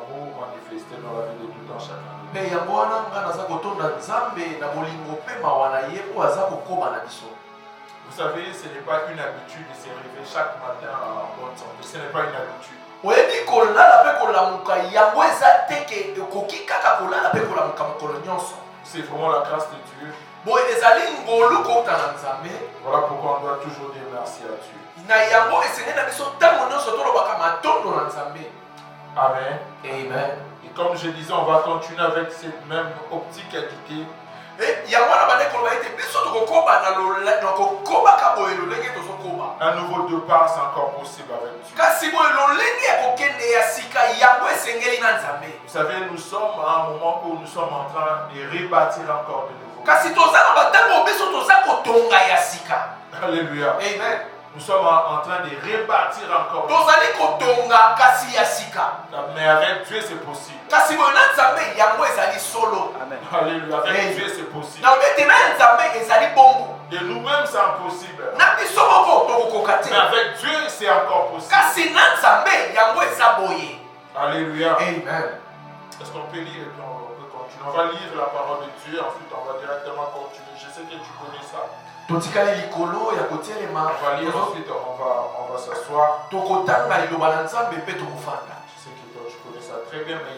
amour manifesté dans la vie de tout un chacun. Mais ya bwana ngana za kotonda nzambe na bolingo pe mawana ye ko aza kokoba na biso. Vous savez, ce n'est pas une habitude de se réveiller chaque matin en bonne santé. Ce n'est pas une habitude. Oyebi kolala pe kolamuka yango eza teke ekoki kaka kolala pe kolamuka mokolo nyonso. C'est vraiment la grâce de Dieu. Boye ezali ngolu kouta na nzambe. Voilà pourquoi on doit toujours dire merci à Dieu. Na yango esengeli na biso ntango nyonso tolobaka matondo na nzambe. Amen. Amen. Et comme je disais, on va continuer avec cette même optique équité. Un nouveau départ, c'est encore possible avec Dieu. Vous savez, nous sommes à un moment où nous sommes en train de rebâtir encore de nouveau. Alléluia. Amen. Nous sommes en train de rebâtir encore. Mais avec Dieu, c'est possible. Amen. Alléluia. Avec Dieu, c'est possible. De nous-mêmes, c'est impossible. Mais avec Dieu, c'est encore possible. Alléluia. Amen. Est-ce qu'on peut lire et puis on peut continuer? On va lire la parole de Dieu, ensuite on va directement continuer. Je sais que tu connais ça. On va lire, ensuite on va s'asseoir. Je sais que toi tu connais ça très bien, mais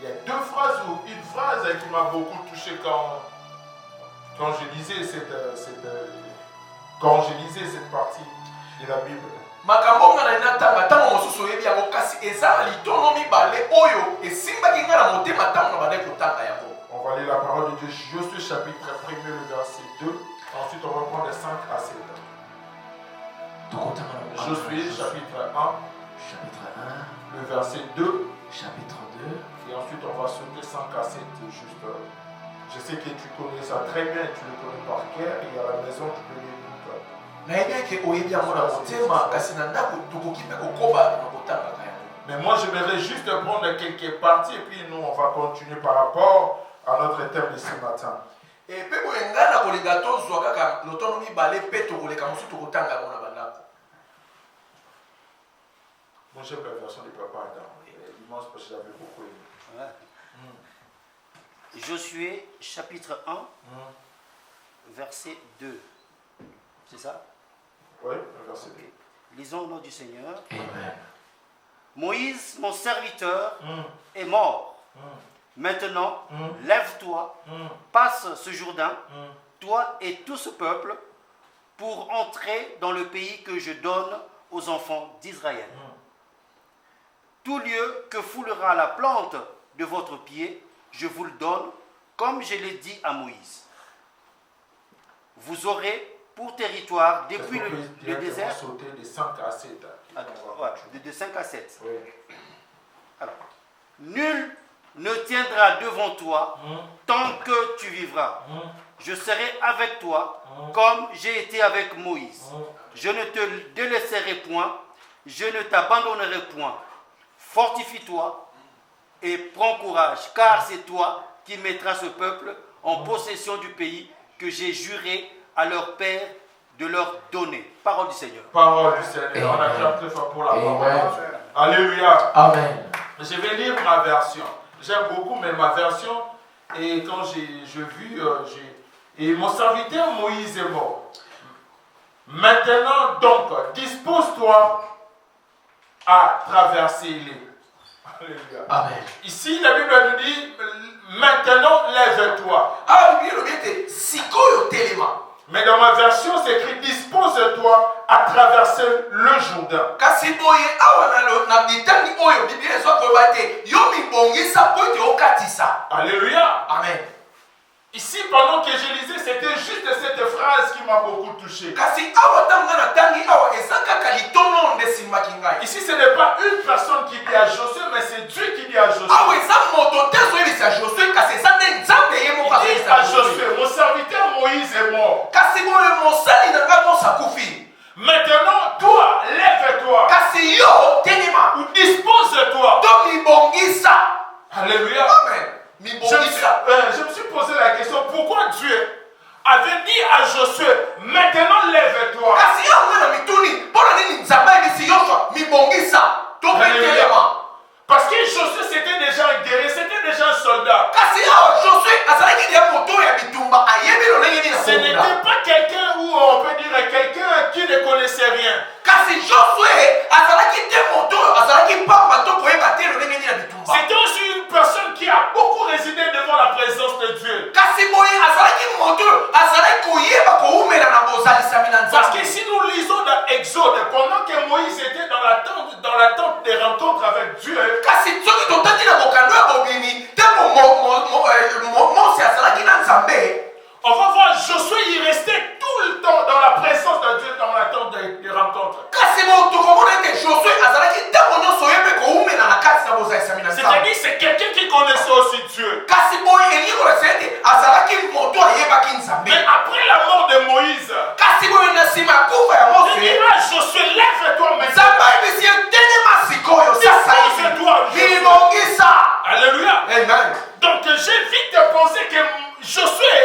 il y a deux phrases ou une phrase qui m'a beaucoup touché quand je lisais cette partie de la Bible. On va lire la parole de Dieu. Josué chapitre 1, le verset 2. Ensuite, on va prendre de 5 à 7. Josué chapitre 1, le verset 2. Chapitre 2. Et ensuite, on va sauter 5 à 7. Juste, je sais que tu connais ça très bien, tu le connais par cœur. Et à la maison, tu peux lire tout toi. Mais moi, j'aimerais juste prendre quelques parties et puis nous, on va continuer par rapport à notre thème de ce matin. Moi, j'aime la version du papa Adam. L'immense parce que j'avais beaucoup aimé. Ouais. Josué chapitre 1, verset 2. C'est ça? Oui, verset 2. Lisons au nom du Seigneur. Amen. Moïse, mon serviteur, est mort. Maintenant, lève-toi, passe ce Jourdain, toi et tout ce peuple, pour entrer dans le pays que je donne aux enfants d'Israël. Tout lieu que foulera la plante de votre pied, je vous le donne, comme je l'ai dit à Moïse. Vous aurez pour territoire depuis le désert. Sauter de 5 à 7. De 5 à 7. Oui. Alors, nul ne tiendra devant toi tant que tu vivras. Je serai avec toi comme j'ai été avec Moïse. Je ne te délaisserai point, je ne t'abandonnerai point. Fortifie-toi et prends courage, car c'est toi qui mettras ce peuple en possession du pays que j'ai juré à leur père de leur donner. Parole du Seigneur. Parole du Seigneur. On a déjà très fort pour la parole. Alléluia. Amen. Je vais lire ma version. J'aime beaucoup, mais ma version, et quand j'ai vu, et mon serviteur Moïse est mort. Maintenant donc, dispose-toi à traverser l'île. Alléluia. Amen. Ici, la Bible nous dit, maintenant lève-toi. Mais dans ma version, c'est écrit, dispose-toi à traverser le Jourdain. Alléluia. Amen. Ici, pendant que je lisais, c'était juste cette phrase qui m'a beaucoup touché. Ici, ce n'est pas une personne qui dit à Josué, mais c'est Dieu qui dit à Josué. Il dit à Josué, mon serviteur Moïse est mort. Maintenant, toi, lève-toi. Ou dispose-toi. Alléluia. Je me suis posé la question, pourquoi Dieu avait dit à Josué, maintenant lève-toi. Parce que Josué s'était qui a beaucoup résidé devant la présence de Dieu. kasi boye azalaki moto azalaki koyeba koumela na bozalisami na Parce nzambe. que si nous lisons dans Exode, pendant que Moïse était dans l'attente des rencontres avec Dieu, kasi soki totandi na mokando ya bobimi ntango mose azalaki na nzambe, on va voir Josué, il restait tout le temps dans la présence de Dieu, dans l'attente des rencontres. kasi tokomona ete josue azalaki ntango nyonso ye mpe koumela na kati na bozalisami na nzambe. C'est-à-dire c'est quelqu'un qui connaissait aussi Dieu. kasi boye elingi kolakisa ete azalaki moto ayebaki nzambe. Mais après la mort de Moïse, kasi boye na nsima ya kufa ya il mose, dit à Josué, lève-toi maintenant. nzambe ayebisi ye telema sikoyo sasa hivi libongisa. Alléluia. Amen. Donc j'ai vite pensé que Josué,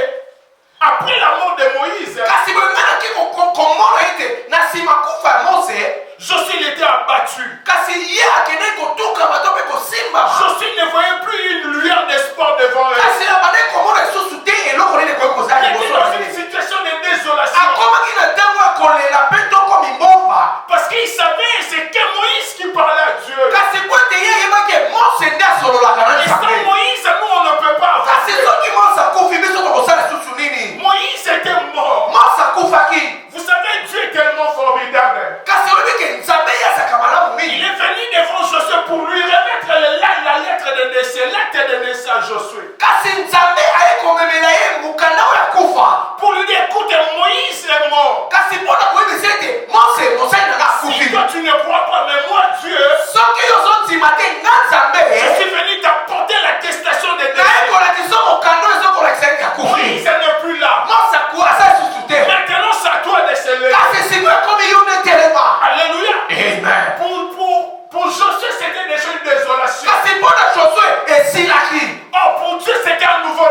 après la mort de Moïse, kasi boye nga naki komona ete na nsima kufa ya mose, Josué il était abattu. kasi ye akendeki kotuka bato mpe kosimbama. Josué ne voyait plus une lueur d'espoir devant eux. kasi abandeki komona lisusu te eloko nini ekoki kozala Il était liboso dans na une ye. situation de désolation. akomaki na ntango ya kolela mpe tokomi mbomba. Parce qu'il savait c'est que Moïse qui parlait à Dieu. kasi po ete ye ayebaki mose nde asololaka na Et sans nzambe. Moïse, nous on ne peut pas kasi avancer. soki mose akufi biso tokosala lisusu nini? Moïse était mort. mose akufaki. Vous savez, Dieu est tellement formidable. kasi oyebi ke nzambe ye azalaka malamu Il mingi. est venu devant Josué pour lui remettre la lettre de décès, l'acte de décès à Josué. kasi nzambe aye komemela ye mokanda oyo akufa. Pour lui dire, écoute, Moïse est mort. kasi mpona koyebisa ete mose mosali nanga Si akufi. toi tu ne crois pas, mais moi Dieu, soki ozondima te nga nzambe je suis venu t'apporter l'attestation de décès. nayekolakisa mokanda oyo ezokolakisa ete akufi. Moïse n'est plus là. mose asa lisusu te. Maintenant, c'est à toi de se lever. kasi sikoyo ekomi yo nde telema. Alléluia. Amen. Pour Josué, c'était déjà une désolation. kasi mpona josue esilaki. Oh, pour Dieu, c'était un nouveau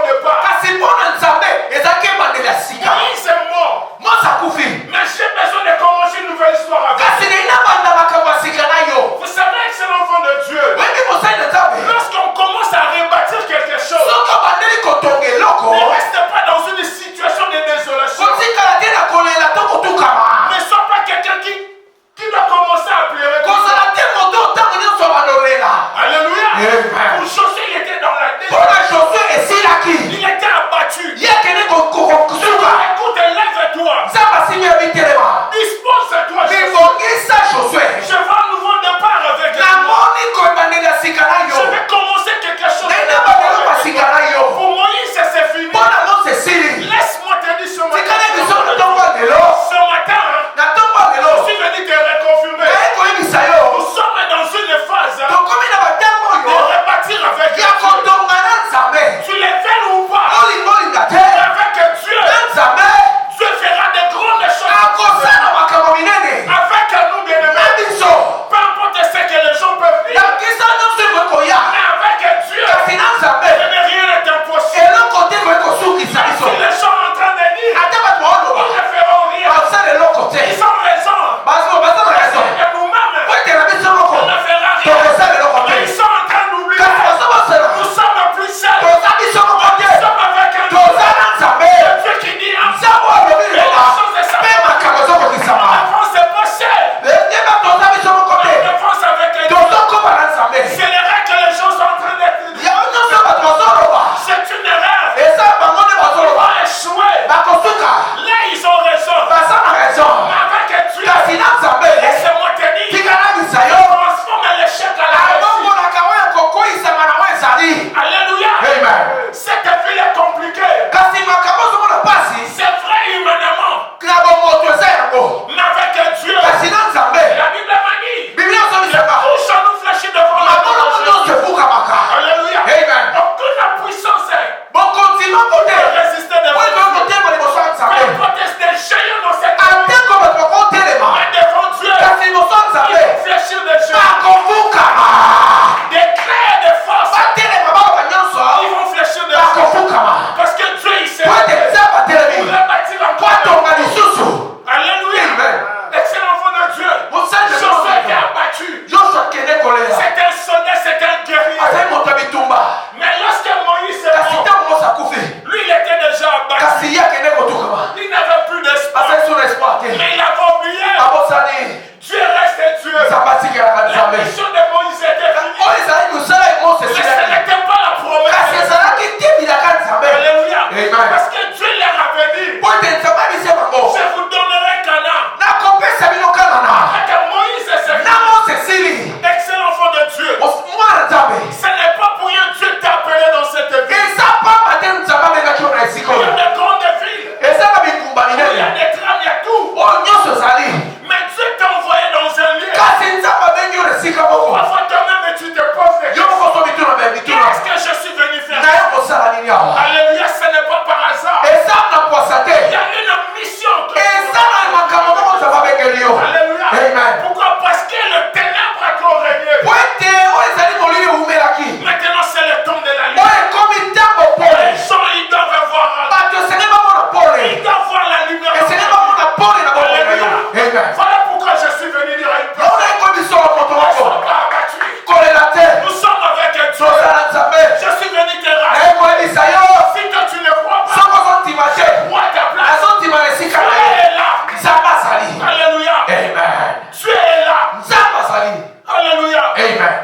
nyawa. Alléluia, ce n'est pas par hasard. Eza na poisate. Il y a une mission. Eza na makambo moko za babekelio. Alléluia. Amen. Pourquoi? Parce que le ténèbre a trop régné. Poete oyo ezali molili umelaki. Maintenant, c'est le temps de la lumière. Oyo ekomi ntango pole. Les gens, ils doivent voir. Bato esenge bamona pole. Ils doivent voir la lumière. Esenge bamona pole na bongo. Alléluia. Amen. Voilà pourquoi je suis venu dire à une personne. Naona ekomi solo moto Nous ne moko. sommes pas abattus. Kolela te. Nous sommes avec un Dieu. Tozala nzambe. Je suis venu te Na rassurer. ekoyebisa yo. Si toi tu ne crois pas, Soko ozondima te. moi ta place. Azondima na esika Tu na ye. es là. Nzambe azali. Alléluia. Amen. Tu es là. Nzambe azali. Alléluia. Amen.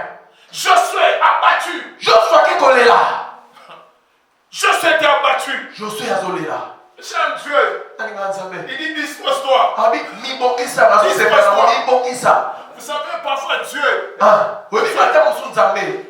Je suis abattu. Joshua ke kolela. Je suis abattu. Joshua azolela. J'aime Dieu. Alinga nzambe. Il dit dispose-toi. Abi mibongisa nazosepela na mibongisa. Vous savez, parfois Dieu, Oyebi ata mosusu nzambe.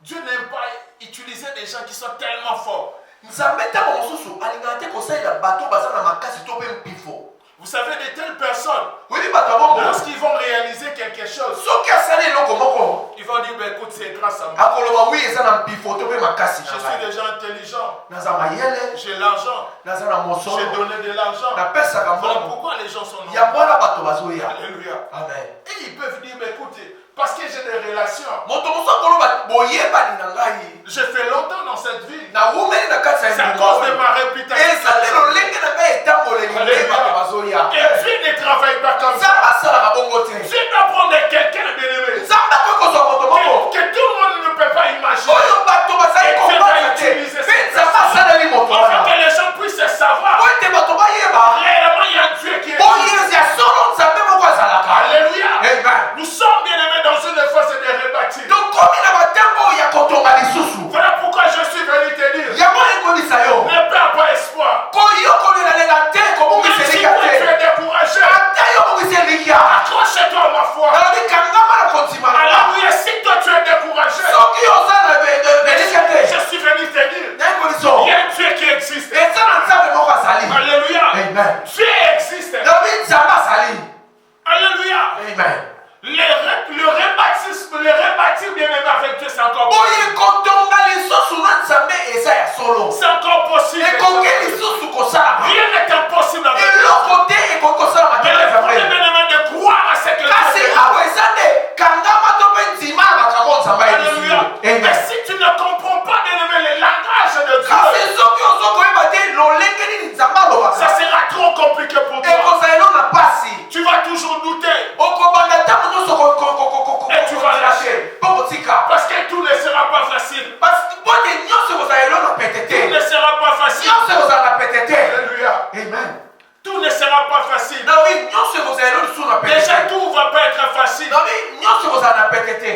Dieu n'aime pas utiliser des gens qui sont tellement forts. Nzambe ntango mosusu alingaka te kosalela bato baza na makasi to mpe mpifo. Vous savez, de telles personnes, Oyebi bato abongo. lorsqu'ils vont réaliser quelque chose, Soki asali eloko moko ils vont dire, ben, écoute, c'est grâce à moi. akoloba wi eza na mpifo to mpe makasi Je na suis ngai. déjà intelligent. Naza mayele. J'ai l'argent. Naza na J'ai mosolo. donné de l'argent. Napesaka Voilà mbongo. pourquoi les gens sont Ya nombreux. mwana bato bazoya. Alléluia. Amen. Et ils peuvent dire, mais écoutez, parce que j'ai des relations. Moto mosusu akoloba boyebani na ngai. J'ai fait longtemps dans cette ville. Na wumeli na kati ya C'est à ndima cause de oyo. ma réputation. ezali lolenge na ngai etamboleli nde bato bazoya. Et Dieu ne travaille pas comme ça. nzambe asalaka bongo te. Dieu doit prendre quelqu'un de bien-aimé. nzambe akoki kozwa moto moko Que tout le monde ne peut pas imaginer. oyo bato bazali komona te mpe nzambe asaleli moto Afin wana que les gens puissent savoir. po ete bato bayeba Réellement, il y a un Dieu qui est. oyezi ya solo nzambe moko azalaka. Alléluia. Amen. Nous sommes bien-aimés dans une phase de rebâtir. tokomi na batango ya kotonga lisusu. Voilà pourquoi je suis venu te dire. yango ekomisa yo Ne perds pas espoir. koyokolelalela te Même kobongisa si elika toi tu te es découragé, ata yo bongisa elika accroche-toi à ma foi. nalobi kangama na kondima na nga. Alléluia. Si toi tu es découragé, soki oza na elika te je suis venu te dire. nayekoliso Il y a un Dieu qui existe. eza na nzambe moko azali. Alléluia. Amen. Dieu existe. nalobi nzambe azali. Alléluia. Amen. Le rebâtir bien aimé avec Dieu, c'est encore boye possible. kotonga lisusu na nzambe eza ya solo. C'est encore possible. ekoki lisusu kosalama. Rien n'est impossible avec Dieu. eloko te ekoki kosalama te Mais na le problème nzambe. bien aimé de croire à ce que Dieu kasi fait. awa eza nde kangama to mpe ndima ya makambo nzambe Alléluia. ayebisi. Mais si tu ne comprends pas bien aimé le langage de kasi Dieu, soki ozokoyeba te lolenge nini nzambe ça alobaka sera trop compliqué pour toi. ekozala elo na pasi. Tu vas toujours douter. okobanda ntango nyonso Et tu vas lâcher. mpo kotika. Parce que tout ne sera pas facile. po te nyonso ekozala elo na pete Tout ne te. sera pas facile. nyonso ekozala na pete te. Alléluia. Amen. Tout ne sera pas facile. nalobi nyonso ekozala elo lisusu na pete Déjà, te. tout ne va pas être facile. nalobi nyonso ekozala na pete te.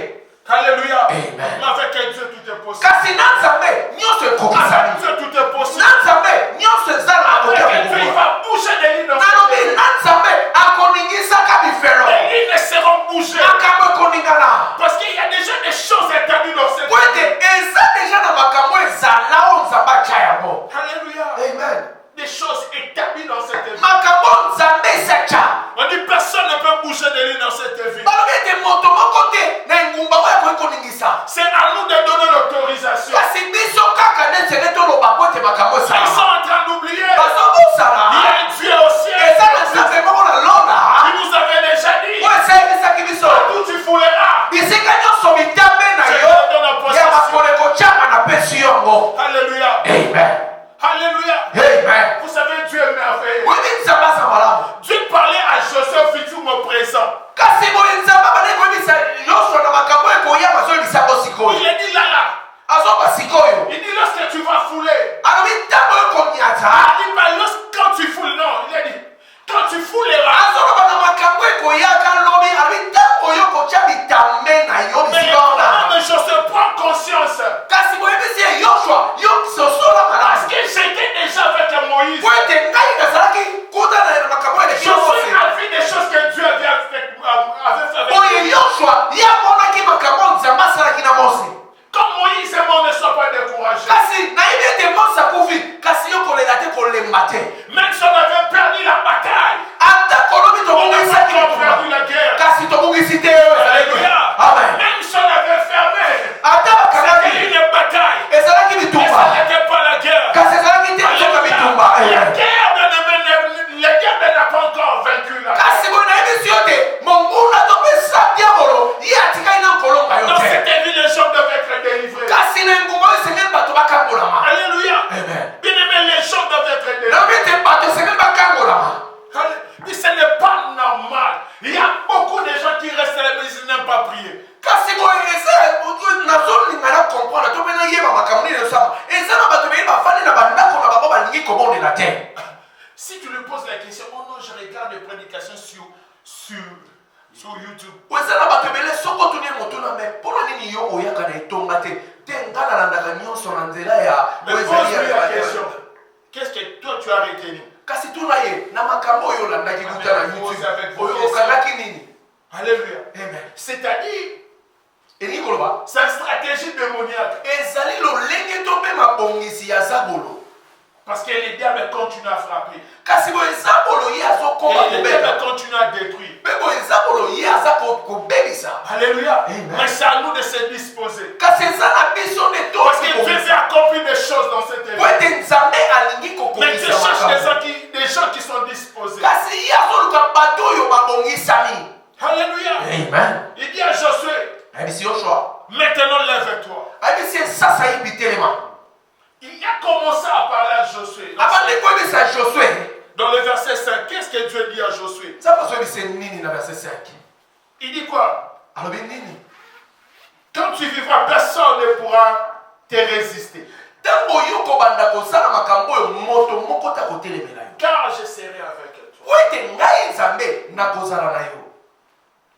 Alléluia. Amen. Mais avec Dieu, tout est possible. kasi na nzambe nyonso Avec ekokisani. Dieu, tout est possible. na nzambe nyonso eza na makoki ya Avec Dieu, il kokoka. va bouger des lignes dans cette nalobi vie. na nzambe akoningisaka bifelo. Les lignes ne seront bougées. makambo ekoningana. Parce qu'il y a déjà des choses établies dans cette po ete eza deja na makambo ezala oyo nzambe atya yango. Alléluia. Amen. Des choses établies dans cette vie. makambo nzambe esatya. On dit personne ne peut bouger des lignes dans cette vie. balobi ete moto moko te na engumba oyo akoki koningisa. C'est à nous de donner l'autorisation. kasi biso kaka neti ene toloba po ete makambo Ils sont esalama. en train d'oublier. Il y bazobosana a un Dieu au ciel eza na nzambe moko na lona qui nous avait déjà dit. oyo esayebisaki biso Tout tu fouleras. bisika nyonso mitambe na yo ya makolo ekotyama na pesi yango. Alléluia. Amen. Alléluia. Amen. Vous savez, Dieu est merveilleux. oyebi nzambe aza malamu. Dieu parlait à Joseph futur au présent. kasi boye nzambe abandi koyebisa nyonso na makambo ekoya bazoyebisa yango sikoyo. Il a dit là. azoba sikoyo Il dit lorsque tu vas fouler. alobi ntango ekonyata Il dit pas quand tu foules. Non, il a dit quand tu fouleras. azoloba na makambo ekoyaka lobi alobi ntango oyo kotya bitambe na yo Mais bisika wana. mais Joseph prend conscience. kasi boyebisi ye yoshua yo sosola Parce malamu. que j'étais déjà avec Moïse. po ete ngai nazalaki kuta na makambo ya Je lekilo suis mose. vu des choses que Dieu avait fait avec oyo lui. yoshua ye amonaki makambo nzambe asalaki na mose. Comme Moïse et moi ne soient pas découragés. kasi nayebi ete mose akufi kasi yo kolela te kolemba te. Même si on avait perdu la bataille, ata kolobi on n'a tobongisaki pas bitumba perdu la guerre. kasi tobongisi te oyo ezalaki. Alléluia. amen. Même si on avait fermé, ata bakangaki c'était une bataille. ezalaki Si tu lui poses la question, oh non, je regarde les prédications sur YouTube. Mais pose-lui la question. Qu'est-ce que toi tu as retenu? Alléluia. C'est-à-dire, c'est une stratégie démoniaque. Parce que les diables continuent à frapper. Et les diables continuent à détruire. Alléluia. Mais c'est à nous de se disposer. Parce que Dieu veut accomplir des choses dans cette vie. Mais Dieu cherche des gens qui sont disposés. Alléluia. Amen. Il dit à Josué, maintenant lève-toi. Il a commencé à parler à Josué. Dans le verset 5, qu'est-ce que Dieu dit à Josué? Il dit quoi? Quand tu vivras, personne ne pourra te résister. Car je serai avec toi.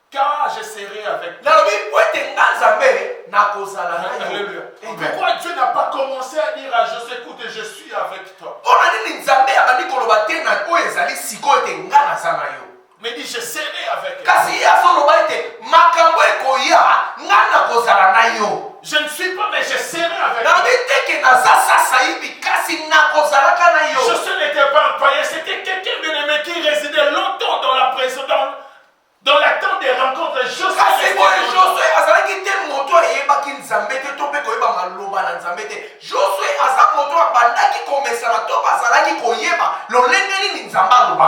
Car je serai avec toi. Alléluia. Pourquoi Dieu n'a pas commencé à dire à Josué, écoute, je suis avec toi? Mais il dit, je serai avec toi. Je ne suis pas, mais je serai avec toi. Josué n'était pas un païen, c'était quelqu'un bien-aimé qui résidait longtemps dans la prison, dans l'attente des rencontres. Josué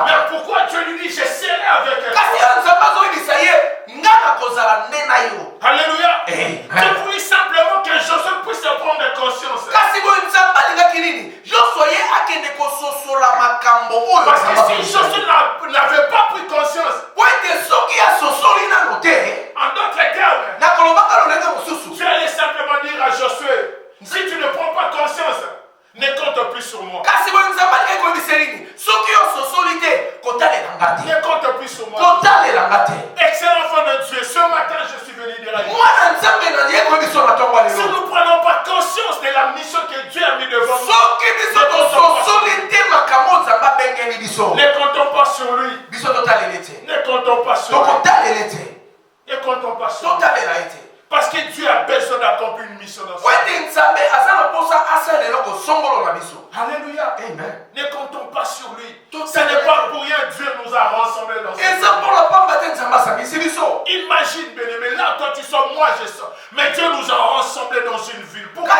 mais pourquoi Dieu lui dit je serai avec toi? Alléluia. C'est pour lui simplement que Josué puisse prendre conscience. Parce que si Josué n'avait pas pris conscience, en d'autres termes, tu allais simplement dire à Josué, si tu ne prends pas conscience, ne compte plus sur moi. Ne compte plus sur moi. Excellent enfant de Dieu, ce matin je suis venu dire à vous. Si nous ne prenons pas conscience de la mission que Dieu a mis devant nous, ne comptons pas sur lui. Ne comptons pas sur lui. Ne comptons pas sur lui. Parce que Dieu a besoin d'accomplir une mission dans sa vie. Alléluia. Amen. Ne comptons pas sur lui. Ce n'est pas pour rien Dieu nous a rassemblés dans cette vie. Imagine, bien-aimé, là, toi tu sors, moi je sors. Mais Dieu nous a rassemblés dans une ville. Pourquoi?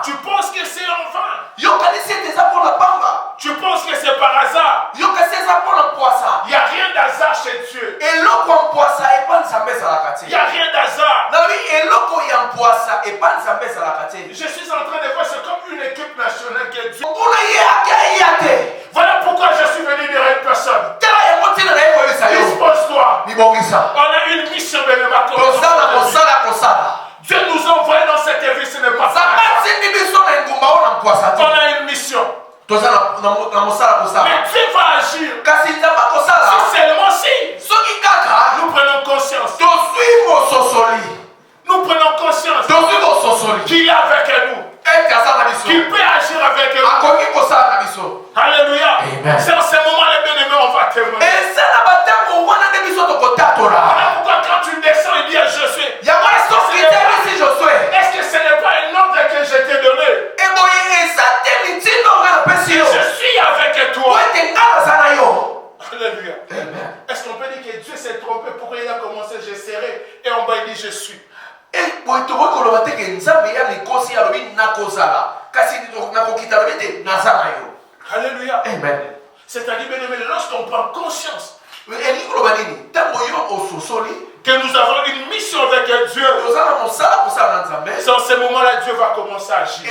Tu penses que c'est en vain? Tu penses que c'est par hasard? Il n'y a rien d'hasard chez Dieu. Il n'y a rien d'hasard. Je suis en train de voir, c'est comme une équipe nationale que Dieu. Voilà pourquoi je suis venu dire à une personne. Dispose-toi. On a une mission de Dieu nous a envoyés dans cette vie, ce n'est pas ça. On a une mission. Mais Dieu va agir. Si seulement si nous prenons conscience. Nous prenons conscience qu'il est avec nous. Qu'il peut agir avec nous. Alléluia. C'est en ce moment, les bien-aimés, on va témoigner. Voilà pourquoi quand tu descends, il dit à Josué, est-ce que ce n'est pas un ordre que je t'ai donné? Je suis avec toi. Alléluia. Est-ce qu'on peut dire que Dieu s'est trompé? Pourquoi il a commencé je serai et en bas il dit je suis? Alléluia. Amen. C'est-à-dire, bien aimé, lorsqu'on prend conscience que nous avons une mission avec Dieu, c'est en ce moment-là Dieu va commencer à agir.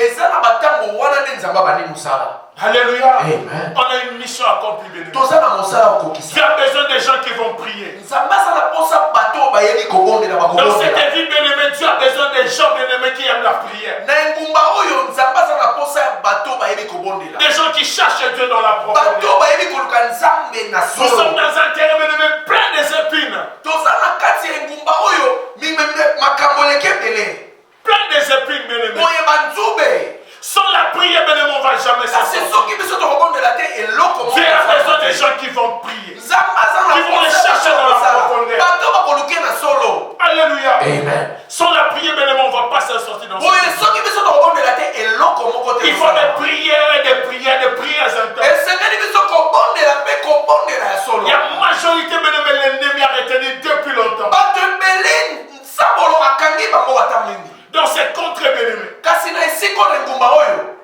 Alléluia. Amen. On a une mission accomplie, bien aimé. Tu as besoin de gens qui vont prier. Dans cette vie, gens qui cherchent Dieu dans la profondeur. bato bayebi koluka nzambe na Nous solo. sommes dans un terrain mais plein des épines. toza na kati ya engumba oyo makambo leke ebele. Plein des épines, bien-aimés. boyeba nzube. Sans la prière, bien-aimés, on ne va jamais kasi s'en sortir. soki biso tokobondela te eloko Dieu a besoin des gens qui vont prier. nzambe aza na Ils vont les chercher dans la profondeur. bato bakoluke na solo. Alléluia. Amen. Sans la prière, bien-aimés, on ne va pas s'en sortir dans ce boye monde. soki biso tokobondela te eloko moko te. Il faut des prières, des prières, des prières intenses. esengeli biso kobondela mpe kobondela ya solo. Il y a majorité, bien-aimés, l'ennemi a retenu depuis longtemps. bato ebele nsabolo akangi bango bata mingi. Dans ces contrées, bien-aimés. kasi na esiko na engumba oyo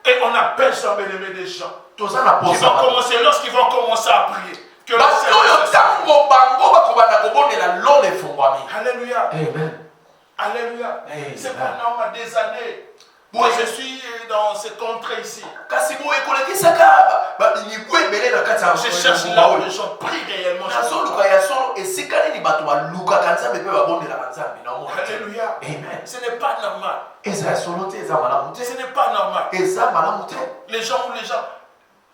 Et on a besoin, bien-aimés, des gens toza na qui vont posa commencer, lorsqu'ils vont commencer à prier. Que le bato oyo Seigneur. ntango bango bakobanda kobondela lola efungwami. Alléluia. Amen. Alléluia. Amen. C'est pas normal des années. Moi, je suis dans ces contrées ici. kasi boye ekolekisaka mibu ebele na kati ya Je cherche engumba là où oyo. les gens prient réellement. nazoluka ya solo esika nini bato balukaka nzambe mpe babondelaka nzambe na omona te. Alléluia. Amen. Ce n'est pas normal. eza ya solo te eza malamu Ce te. n'est pas normal. eza malamu te. Les gens,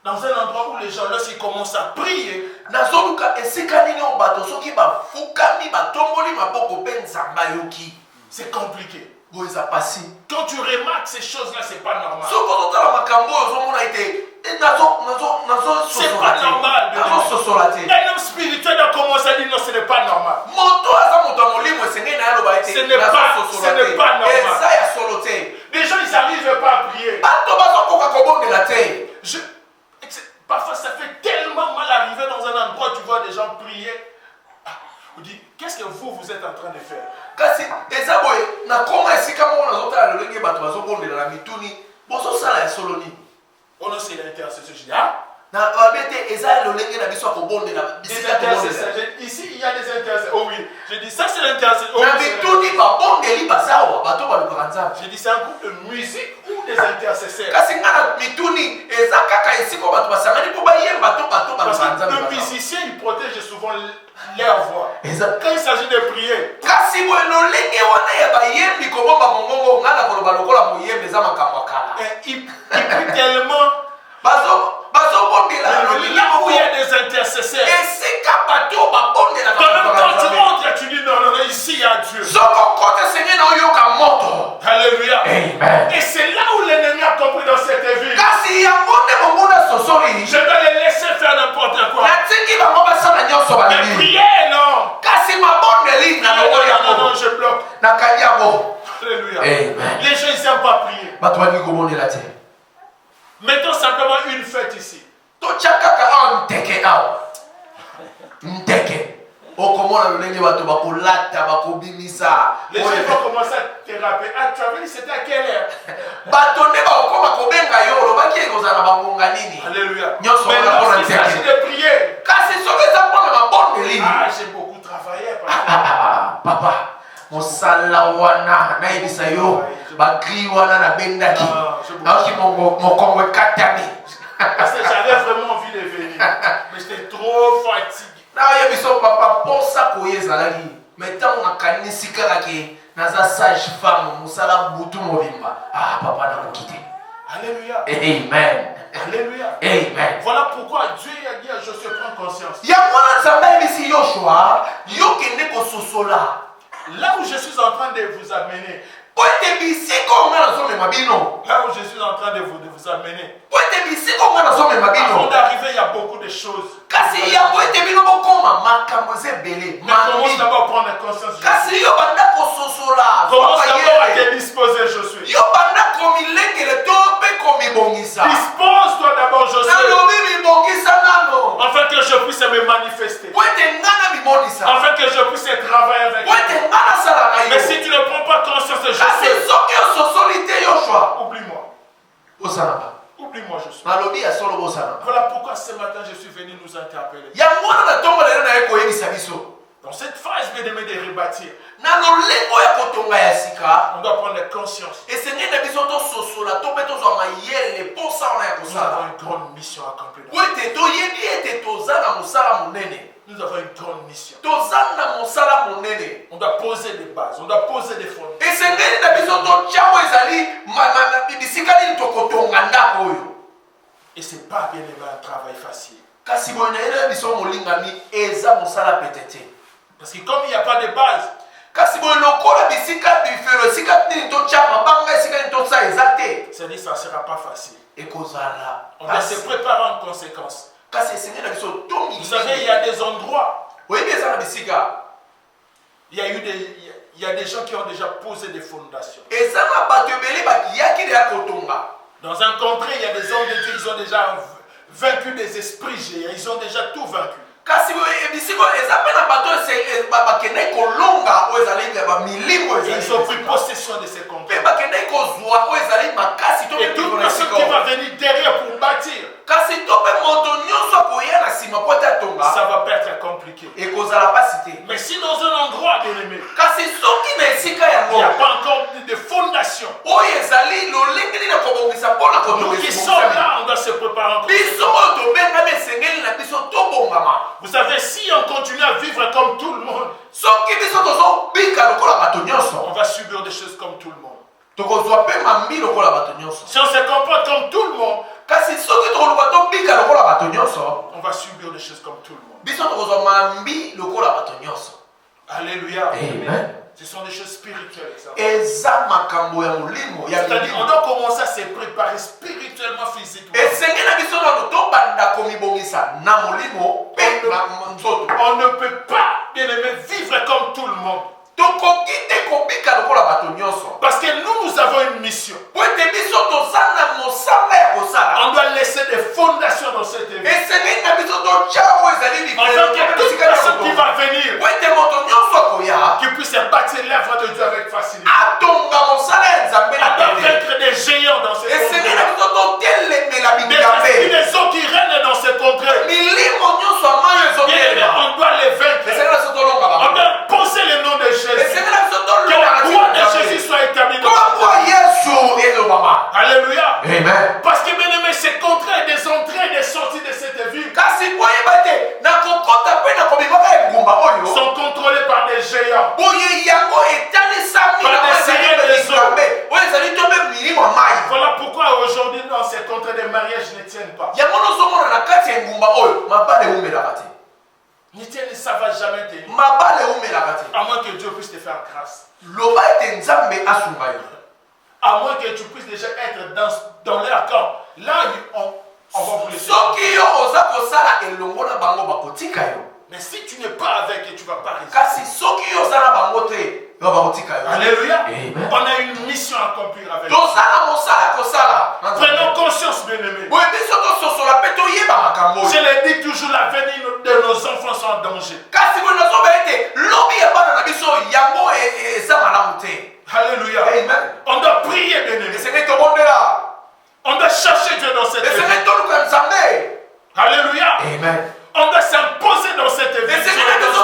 dans un endroit où les gens, lorsqu'ils commencent à prier, nazoluka esika nini oyo bato soki bafukami batomboli maboko mpe nzambe ayoki c'est compliqué. boye eza pasi. Quand tu remarques ces choses-là, c'est pas normal. soki ozotala makambo oyo ozomona ete C'est pas normal. nazososola te. Un homme spirituel a commencé à dire non, ce n'est pas normal. moto aza moto ya molimo esengeli na ye aloba ete Ce n'est pas normal. eza ya solo te. Les gens, ils n'arrivent pas à prier. bato bazokoka kobondela te. Parfois, ça fait tellement mal arriver dans un endroit, tu vois des gens prier. Vous dites, qu'est-ce que vous êtes en train de faire? kasi eza boye nakoma esika moko nazotala lolenge bato bazobondela na mituni bozosala ya solo nini. Oh non, c'est l'intercession. Je dis, ah, na babe te eza ya lolenge na biso ya kobondela des bisika intercesseurs. tobondela. Ici, il y a des intercesseurs. Oh oui, je dis, ça c'est l'intercession. Oh, na oui, c'est mituni babondeli basawa bato balukaka nzambe. j'ai dit, c'est un groupe de musique ou des intercesseurs? kasi nga na mituni eza kaka esika bato basangani mpo bayemba to bato Parce balukaka que le nzambe. musicien, il protège souvent leur voix. eza Quand il s'agit de prier, kasi boye lolenge wana ya bayembi kobomba mongongo nga na koloba lokola moyembi eza makambo ya kala. il prie tellement. bazobondela Là où il y a des intercesseurs, esika bato babondelaka en même temps, tu nzambe. montres et tu dis non, non, non, ici il y a Dieu. soko kote senge na oyoka moto. Alléluia. Amen. Et c'est là où l'ennemi a compris dans cette ville. kasi yango nde monguna sosoli Je vais les laisser faire n'importe quoi. natiki bango basala nyonso Mais balingi. prier, non. kasi mabondeli na Non, longo non, non, yango non, je bloque. nakali yango. Alléluia. Amen. Les gens, ils n'aiment pas prier. bato balingi kobondela te. Mettons simplement une fête ici. totya kaka awa nteke awa nteke okomona lolenge bato bakolata bakobimisa. Les gens vont commencer à te rappeler. Ah, tu avais dit c'était à quelle heure? bato nde bakokoma kobenga yo olobaki ekozala na bangonga nini. Alléluia. Nyonso Mais wana mpona lorsqu'il s'agit nteke. de prier, kasi soki eza mpona mabondeli. ah, j'ai beaucoup travaillé. Parce papa mosala wana nayebisa yo bakri wana nabendaki naoki mokongo ekatami. que j'avais vraiment envie de venir. Mais j'étais trop fatigué. nayebiso papa mposa koya ezalaki me ntango nakanisi kaka ke naza sage femme mosala butu mobimba. Papa nakoki te. Alléluia. Amen. Alléluia. Amen. Voilà pourquoi Dieu a dit à Josué, prends conscience. yango wana nzambe ayebisi yoshua yokende kososola Là où je suis en train de vous amener, po ete bisika onga nazomema bino. là où je suis en train de vous amener, po ete bisika onga nazomema avant bino. d'arriver, il y a beaucoup de choses. kasi yango ete bino bokoma makambo eza ebele Mais commence mambi. d'abord à prendre conscience. kasi yo banda kososola Commence d'abord à te disposer, Josué. yo banda komilengele to mpe komibongisa. Dispose-toi d'abord, Josué, nalobi mibongisa nano afin que je puisse me manifester. po ete nga na bimonisa. Afin que je puisse travailler avec po ete toi. nga nasala na Mais yo. si tu ne prends pas conscience de kasi Josué, soki ososoli te yoshua oublie-moi. osalaka. Oublie-moi, Josué. nalobi ya solo bosalaka. Voilà pourquoi ce matin je suis venu nous interpeller. yango wana na ntongo lelo na ye koyebisa biso Dans cette phase, bien aimé, de rebâtir, na lolengo ya kotonga ya sika on doit prendre conscience. esengeli na biso tososola to mpe tozwa mayele mposa wana ya Nous avons kosala une grande mission à accomplir. po ete toyebi ete toza na mosala monene. Nous avons une grande mission. toza na mosala monene. On doit poser des bases, on doit poser des fondements. esengeli na biso totyango ezali bisika nini tokotonga ndako oyo. Et ce n'est pas bien aimé un travail facile. kasi boye nayela biso molingami eza mosala petete Parce que comme il n'y a pas de base, kasi boye lokola bisika bifelo esika nini totya mabanga esika nini tosala eza te c'est-à-dire que ça ne sera pas facile. ekozala On doit se préparer en conséquence. kasi esengeli na biso Vous savez, il y a des endroits, oyebi eza na bisika il y a des gens qui ont déjà posé des fondations. eza na bato ebele bakiyaki deya kotonga Dans un contrée, il y a des hommes de Dieu, ils ont déjà vaincu des esprits géants, ils ont déjà tout vaincu. kasi bisika eza mpe na bato bakendaki kolonga oyo ezali bamilimo Et ils ont pris possession de ces mpe contrées. bakendaki kozwa oyo ezali makasi to Et toute personne qui va venir derrière pour bâtir, kasi to mpe moto nyonso akoya na nsima po te atonga ça va pas être compliqué. ekozala pasi te Mais si dans un endroit, bien aimé, kasi soki na esika il n'y a yango pas encore de fondation, oyo ezali lolenge nini na kobongisa mpona nous qui sommes là, on doit se préparer en biso conséquence. oyo tobengami esengeli na biso tobongama Vous savez, si on continue à vivre comme tout le monde, soki biso tozobika lokola bato nyonso on va subir des choses comme tout le monde. tokozwa mpe mambi lokola bato nyonso Si on se comporte comme tout le monde, kasi soki tokoluka tobika lokola bato nyonso on va subir des choses comme tout le monde. biso tokozwa mambi lokola bato nyonso Alléluia. amen Ce sont des choses spirituelles. Ça. eza makambo ya molimo ya C'est-à-dire, on milimo doit commencer à se préparer spirituellement, physiquement. esenge na biso nano tobanda komibongisa na molimo mpe na nzoto On ne peut pas, bien aimé, vivre comme tout le monde. tokoki te kobika lokola bato nyonso Parce que nous avons une mission. po ete biso toza na mosala ya kosala On doit laisser des fondations dans cette vie. esengeli na biso totya oyo ezali Afin que toute personne qui va venir, po ete moto nyonso akoya qui puisse bâtir l'œuvre de Dieu avec facilité. atonga mosala ya nzambe On na doit pete vaincre des géants dans ces esengeli na contrées. biso totelemela Des esprits bingambe des eaux qui règnent dans ces contrées. milimo nyonso ya mai Bien aimé, ezotelema on doit les vaincre. esengeli na biso tolonga On bango doit poser le nom de Jésus. esengeli na biso Que tolonga la na gloire de nzambe Jésus soit établie dans kombo cette vie. yesu elobama Alléluia. amen Parce que bien aimé, ces contrées, des entrées, des sorties de cette vie kasi boyeba te na kokota mpe na kobimaka engumba oyo sont contrôlées par des géants. boye yango etalisami Par na des oyo ezali seigneurs mpe des bikambe oyo ezali to mpe milimo ya mai Voilà pourquoi aujourd'hui, dans ces contrées, des mariages ne tiennent pas. yango nozomona na kati ya engumba oyo mabale eumelaka te Ne tiennent, ça ne va jamais tenir. mabale eumelaka te À moins que Dieu puisse te faire grâce. loba ete nzambe asunga yo À moins que tu puisses déjà être dans leur camp. Là, on va vous laisser. soki yo oza kosala elongo na bango bakotika yo Mais si tu n'es pas avec eux, tu ne vas pas réussir. kasi soki yo oza na bango te yo bakotika yo Alléluia. Amen. On a une mission à accomplir avec eux. toza na mosala kosala na Nzambe. Prenons conscience, bien-aimés. boye biso tososola mpe toyeba makambo Je oyo l'ai dit toujours, l'avenir de nos enfants sont en danger. kasi boye nazoba ete lobi ya bana na biso yango eza malamu te Alléluia. amen On doit prier, bien-aimés. esengeli tobondela On doit chercher Dieu dans cette vie. esengeli toluka nzambe Alléluia. amen On doit s'imposer dans cette vie. esengeli biso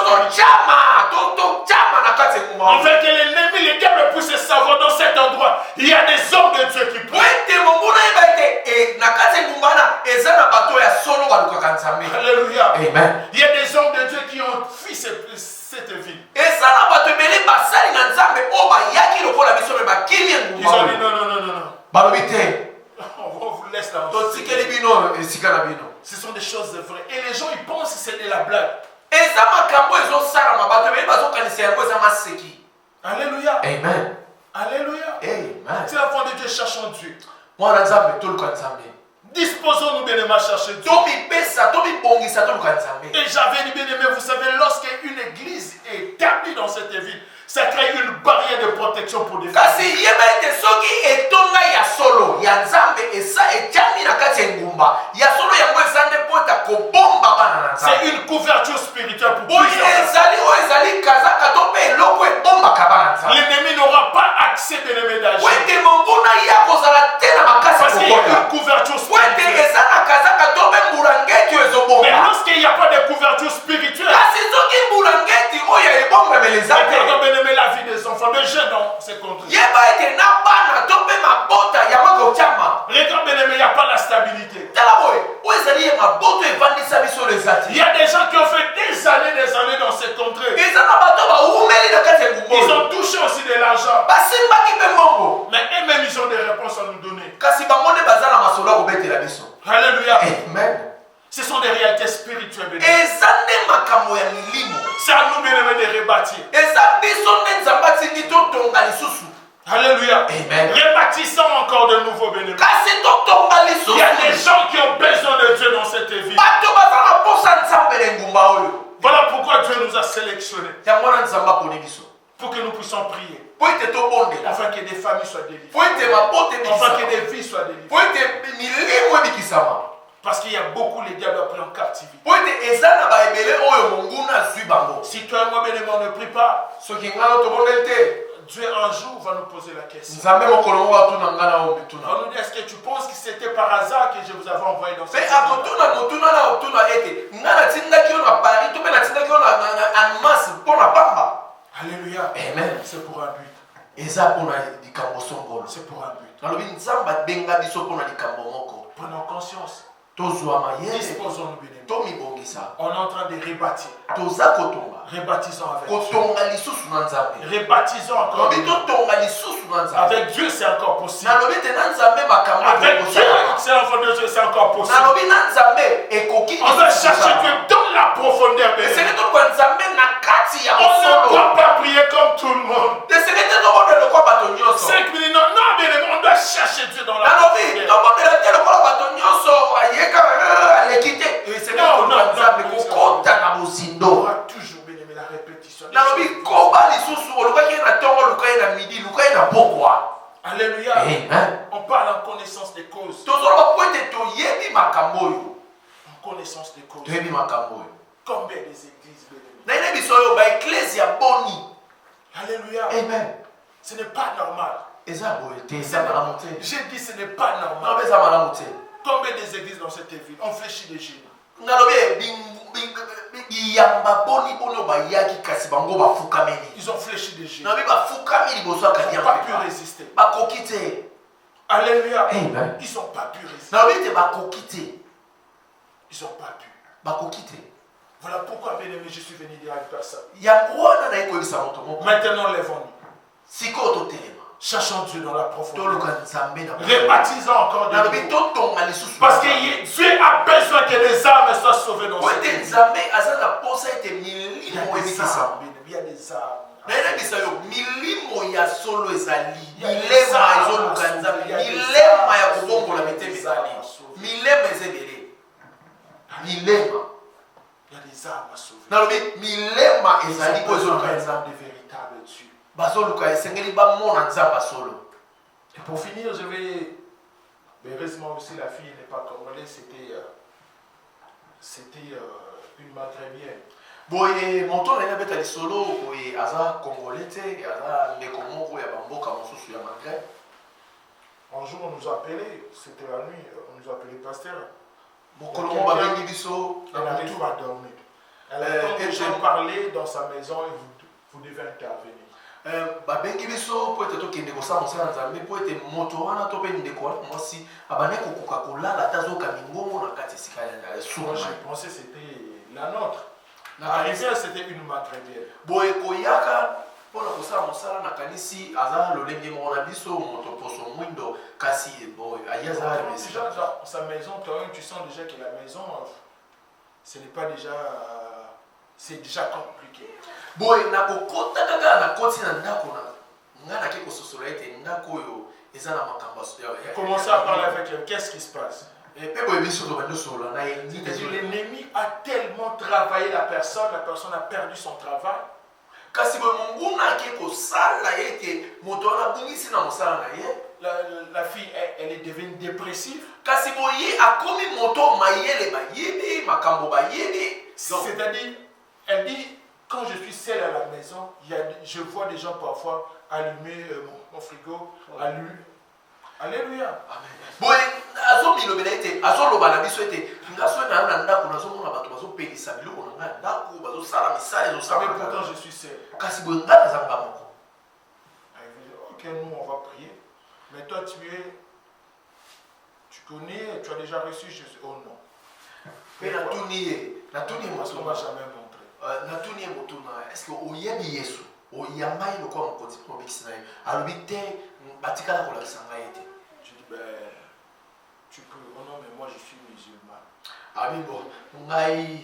totyama na kati ya engumba On oyo veut que l'ennemi, le diable puisse savoir dans cet endroit. Il y a des hommes de Dieu qui po prient. ete monguna yeba ete na kati ya engumba wana eza na bato ya solo balukaka nzambe Alléluia. amen Il y a des hommes de Dieu qui ont fui cette vie. eza na bato ebele basali na nzambe oyo bayaki lokola biso me bakimi Ils engumba ont dit oyo non, non, non, non, non. balobi te On vous laisse là. totikeli bino esika na bino Ce sont des choses vraies. Et les gens, ils pensent que c'est de la blague. eza makambo ezosalama bato ebele bazokanisa yango eza maseki Alléluia. amen Alléluia. amen C'est l'enfant de Dieu, cherchons Dieu. mwana nzambe toluka nzambe Disposons-nous bien aimés à chercher Dieu. tomipesa tomibongisa toluka nzambe Et j'avais dit bien aimé, vous savez, lorsqu'une église est établie dans cette ville, ça crée une barrière de protection pour des familles. kasi yeba ete soki etonga ya solo ya nzambe etiami na kati ya engumba ya solo yango eza nde po eta kobomba bana na C'est nzambe une couverture spirituelle pour boye plusieurs personnes. ezali oyo ezali kazaka to mpe eloko ebombaka bana na nzambe L'ennemi n'aura pas accès bien aimé po d'agir. ete monguna ya kozala te na makasi Parce qu'il y a kokota une couverture po ete spirituelle. eza na kazaka to mpe mbulangeti oyo Mais ezobomba lorsqu'il n'y a pas de couverture spirituelle, kasi soki mbulangeti oyo ebombamela eza regardons te bien aimé la vie des enfants, de jeunes dans ces contrées. yeba ete na bana to mpe mabota yango ekotyama Regarde bien aimé, il n'y a pas la stabilité. tala boye oyo ezali ye maboto evandisa biso leza Il te y a des gens qui ont fait des années dans ces contrées. eza na bato bawumeli na kati ya engumba Ils ont touché aussi de l'argent. basimbaki mpe mbongo Mais eux-mêmes, ils ont des réponses à nous donner. kasi bango nde baza na masolo ya kobetela biso. Alléluia. Amen. Ce sont des réalités spirituelles. Béni. eza nde makambo ya milimo. C'est à nous, bien-aimés, de rebâtir. eza biso nde nzambe atindi totonga lisusu. Alléluia. Amen. Rebâtissons encore de nouveaux bénévoles. kasi totonga Il y lisusu. a des gens qui ont besoin de Dieu dans cette vie. bato baza na posa nzambe na engumba oyo. Voilà pourquoi Dieu nous a sélectionnés. yango wana nzambe aponi biso pour que nous puissions prier. po ete tobondela Afin que des familles soient délivrées. po ete mabote Afin que ebikisama des vies soient délivrées. po ete milimo ebikisama Parce qu'il y a beaucoup les diables appris en captivité. po ete eza na baebele oyo monguna azwi bango. Si toi et moi, bien aimé, on ne prie pas, soki ngana tobondeli te Dieu un jour va nous poser la question. nzambe mokolo moko atuna nga na oyo Il mituna va nous dire, est-ce que tu penses que c'était par hasard que je vous avais envoyé dans mpe cette vie? akotuna motuna na otuna ete nga natindaki yo na paris to mpe natindaki yo na anmas mpo na pamba. Alléluia. Amen. C'est pour un but. eza mpo na likambo songolo. C'est pour un but. nalobi nzambe abenga biso mpo na likambo moko Prenons conscience. tozwa mayele Disposons-nous, bien aimé. tomibongisa On est en train de rebâtir. toza kotonga Rebâtissons avec Dieu. kotonga lisusu na nzambe. Rebâtissons encore. nalobi totonga lisusu na nzambe. Avec Dieu, c'est encore possible. nalobi te na nzambe makambo Avec Dieu, ekosalama. c'est l'enfant de Dieu, c'est encore possible. nalobi na nzambe ekoki On doit lisusu chercher kosalama. que dans la profondeur de esengeli toluka nzambe na kati ya on ne mosolo. doit pas prier comme tout le monde. esengeli te tobondela lokwa bato nyonso. 5 minutes, non, non, bien aimé, on doit chercher Dieu dans la nalobi profondeur. tobondela te lokola bato nyonso ayeka aleki te. esengeli Non, toluka non, nzambe non, kokota na On bozindo. aura toujours, bien aimé, la répétition. nalobi koba lisusu olukaki ye na ntongo luka ye na midi luka ye na pokwa. Alléluia. Amen. On parle en connaissance des causes. tozoloba po ete toyebi makambo oyo. En connaissance des causes. toyebi makambo oyo. Combien des églises, bien aimé. nayebi biso oyo baeklezia boni. Alléluia. Amen. Ce n'est pas normal. eza boye te eza malamu te. J'ai dit ce n'est pas nalobi normal. eza malamu te. Combien des églises dans cette ville ont fléchi des genoux? nalobi biyamba boni boni oyo bayaki kasi bango bafukameli. Ils ont fléchi des genoux. nalobi bafukami liboso ya Ils n'ont pas pu kanyama résister. bakoki te. Alléluia. Amen. Ils n'ont pas pu résister. nalobi te bakoki te. Ils n'ont pas pu. bakoki te. Voilà pourquoi, bien aimé, je suis venu dire à une personne. yango wana naye koyebisa moto moko. Maintenant, lèvons-nous. sikoyo totelema Cherchons Dieu dans la profondeur. toluka nzambe na Rebaptisons encore de nalobi nouveau. totonga lisusu. Parce que Dieu a besoin que les âmes soient sauvées dans po cette ete vie. nzambe aza na posa ete Il y a milimo des ebikisa. âmes, bien aimé, il y a des âmes. nayebisa yo milimo ya solo ezali Ya milema eza ezoluka masolo, nzambe ya eza milema ya masolo, kobongola ya mitema eza ezali masolo. milema eza ebele milema Il y a des âmes à sauver. nalobi milema Ils ezali ont po besoin ezoluka des nzambe âmes de véritables Dieu. bazoluka esengeli bamona nzambe solo. Et pour finir, je vais. Mais heureusement aussi, la fille n'est pas congolaise, c'était une maghrébine. boye moto naye abeta lisolo boye aza congolais te aza ndeko moko ya bamboka mosusu ya maghreb. Un jour, on nous a appelé, c'était la nuit, on nous a appelé pasteur. mokolo mo babengi biso Elle na n'avait butu. pas dormi. Elle a entendu des gens parler dans sa maison et vous devez intervenir. babengi biso po ete tokende kosala mosala nzambe po ete moto wana to mpe ndeko wana mwasi abandi kokoka kolala ata azoka mingongo na kati esika ya Moi, suma. j'ai pensé que c'était la nôtre. Arrivé, c'était une maghrébine. boye koyaka mpona kosala mosala nakanisi aza lolenge moko na biso moto poso mwindo kasi boye aye aza Déjà, dans sa maison, toi-même, tu sens déjà que la maison, ce n'est pas déjà. C'est déjà compliqué. boye nakokota kaka nakoti na ndako nga nake kososola ete ndako oyo eza na makambo Commencez à parler avec elle. Qu'est-ce qui se passe? mpe boye biso tobandi osola na ye nini ezole. L'ennemi a tellement travaillé la personne a perdu son travail. kasi boye monguna ake kosala ye ete moto wana abungisi na mosala na ye. La fille, elle est devenue dépressive. kasi boye akomi moto mayele bayebi makambo bayebi. C'est-à-dire, elle dit, quand je suis seule à la maison, je vois des gens parfois allumer mon frigo, Alléluia. boye azomilobela ete azoloba na biso ete nga soki nayo na ndako nazomona bato bazopelisa biloko na ngai ndako bazosala misala Mais ezosala pourtant, je suis seule. kasi boye nga nazanga moko. Elle dit, ok, nous, on va prier. Mais toi, tu connais, tu as déjà reçu Jésus. Oh non. mpe natuni ye Parce qu'on ne m'a motuna jamais montré. natuni ye motuna eske oyebi yesu. oyambai lokola mokonzi mpo obikisa na ye alobi te batikala kolakisa ngai ete. Je dis, ben, tu peux. Oh non, mais moi je suis musulman. Abi bon, ngai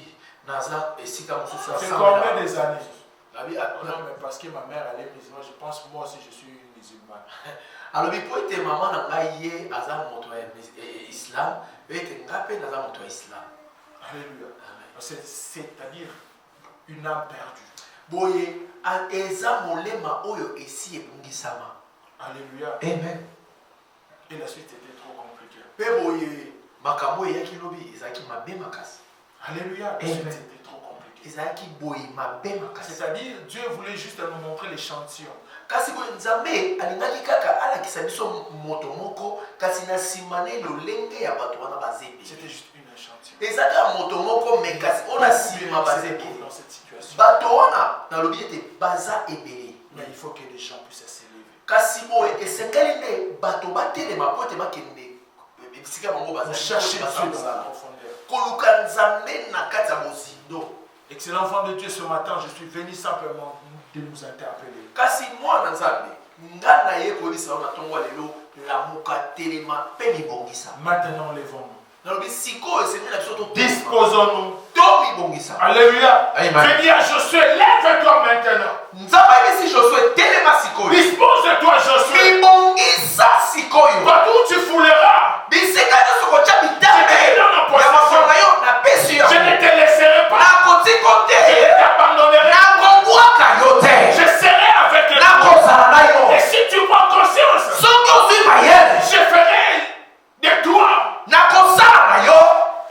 naza esika mosusu Ça fait combien des années? Abi Oh non, mais parce que ma mère elle est musulmane, je pense que moi aussi je suis musulman. alobi po ete mama na ngai ye aza moto ya islam ete ngai mpe naza moto ya islam. Alléluia. C'est-à-dire une âme perdue. Boye eza molema oyo esi ebungisama. Alléluia. Amen. Et la suite était trop compliquée. Mpe boye makambo eyaki lobi ezalaki mabe makasi. Alléluia. La suite était trop compliquée. Ezalaki boye mabe makasi. C'est-à-dire Dieu voulait juste nous montrer l'échantillon. Kasi boye nzambe alingaki kaka alakisa biso moto moko kasi na nsima ne lolenge ya bato wana baza ebele. C'était juste une échantillon. ezaka moto moko me kasi oyo na nsima baza ebele. Dans cette situation. bato wana nalobi ete baza ebele. Mais il faut que les gens puissent s'élever. kasi boye esengeli nde bato batelema po ete bakende esika bango Vous cherchez Dieu dans la bazali profondeur. koluka nzambe na kati ya bozindo. Excellent enfant de Dieu, ce matin, je suis venu simplement de nous interpeller. kasi mwana nzambe nga na ye koyebisa wana ntongo lelo lamuka telema mpe mibongisa. Maintenant, levons-nous. nalobi sikoyo esengeli na biso Disposons-nous. to mibongisa. Alléluia. Amen. Je dis à Josué, lève-toi maintenant. nzambe ayebisi josue telema sikoyo. Dispose-toi, Josué. mibongisa sikoyo. Partout où tu fouleras, bisika nyonso kotya bitambe Je ya makonga yo napesi yo. je ne te laisserai pas. nakotiko Je te ne t'abandonnerai pas. nakobwaka yo te Je serai avec toi. nakozala na yo. Et si tu prends conscience, soki ozwi mayele je ferai de toi nakosala na yo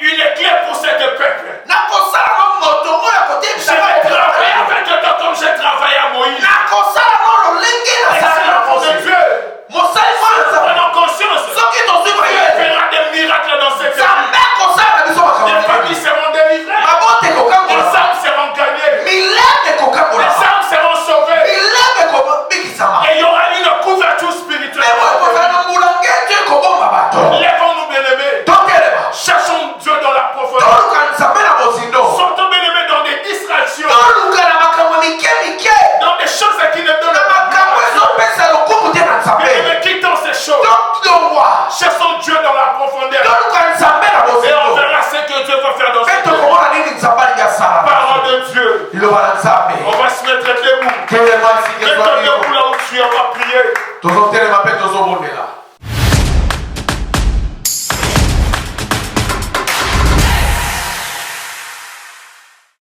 une clé pour cette peuple. nakosala no moto oyo Je akotebisa vais travailler avec toi comme j'ai travaillé à Moïse. nakosala no lolenge nasala na Excellent de Moïse. Dieu. mosali mwana nzambe Prenons conscience. soki tozwi Dieu mayele fera des miracles dans cette vie. nzambe akosala na biso Les makambo familles seront délivrées. mabote Les ekokangola âmes seront gagnées. mileme Les ekokangola âmes seront sauvées. mileme ekobikisama Et il y aura une couverture spirituelle. mpe boye kozala na mbulanga ete ekobomba bato. Lèvons-nous, bien-aimés. totelema Cherchons Dieu dans la profondeur. toluka nzambe na bozindo. Sortons, bien-aimés, dans des distractions. toluka na makambo mike mike Dans des choses qui ne na donnent makambo pas. ezopesa lokumu te na nzambe. Bien-aimés, quittons ces choses. tolongwa Cherchons Dieu dans la profondeur. toluka nzambe na Et on bozindo verra ce que Dieu va faire dans mpe cette vie. tokomona nini nzambe alingi asala. Parole de Dieu. liloba na nzambe On va se mettre debout. telema Mets-toi debout là où tu es, on va prier. tozotelema mpe tozobondela.